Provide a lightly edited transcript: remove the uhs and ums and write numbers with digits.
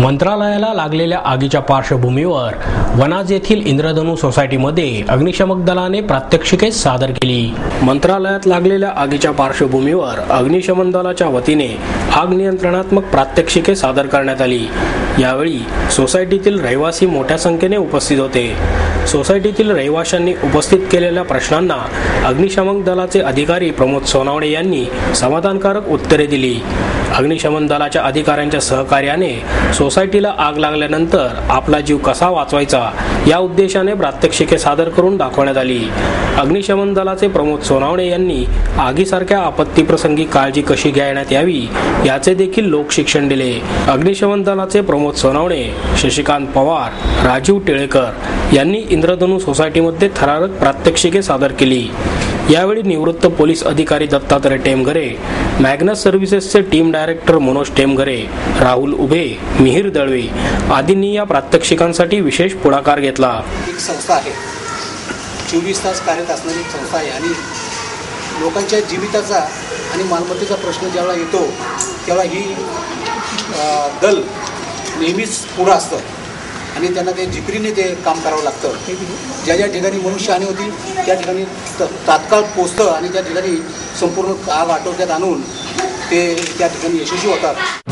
मंत्रालयाला लागलेल्या आगीच्या पार्श्वभूमीवर वनाज येथील इंद्रधनु सोसायटीमध्ये अग्निशमन दलाने प्रात्यक्षिके सादर केली। मंत्रालयात लागलेल्या आगीच्या पार्श्वभूमीवर अग्निशमन दलाच्या वतीने आग नियंत्रणात्मक प्रात्यक्षिके सादर करण्यात आली। यावेळी सोसायटीतील रहिवासी मोठ्या संख्येने उपस्थित होते। सोसायटीतील रहिवाशांनी उपस्थित केलेल्या प्रश्नांना अग्निशमन दलाचे अधिकारी प्रमोद सोनावणे यांनी समाधानकारक उत्तरे दिली। अग्निशमन दलाच्या अधिकाऱ्यांच्या सहकार्याने सोसायटीला आग लागल्यानंतर आपला जीव कसा वाचवायचा या उद्देशाने प्रात्यक्षिके सादर करून दाखवण्यात आली। अग्निशमन दलाचे प्रमोद सोनावणे यांनी आगीसारख्या आपत्तीप्रसंगी काळजी कशी घेण्यात यावी याचे देखील लोकशिक्षण दिले। अग्निशमन दलाचे प्रमोद सोनावणे, शशिकांत पवार, राजीव टिळेकर यांनी इंद्रधनु सोसायटीमध्ये थरारक प्रात्यक्षिके सादर केली। यावेळी निवृत्त पोलीस अधिकारी दत्तात्रय टेमघरे, मॅग्नस सर्व्हिसेसचे टीम डायरेक्टर मनोज टेमघरे, राहुल उभे, मिहिर दळवे आदींनी या प्रात्यक्षिकांसाठी विशेष पुढाकार घेतला। एक संस्था आहे, 24 तास कार्यरत असणारी एक संस्था आहे आणि लोकांच्या जीविताचा आणि मालमत्तेचा प्रश्न जेव्हा येतो तेव्हा ही दल नेहमीच पुढं असतं आणि त्यांना ते जिकरीने ते काम करावं लागतं। ज्या ज्या ठिकाणी मनुष्यहानी होती त्या ठिकाणी तात्काळ पोचतं आणि त्या ठिकाणी संपूर्ण आग आटोक्यात आणून ते त्या ठिकाणी यशस्वी होतात।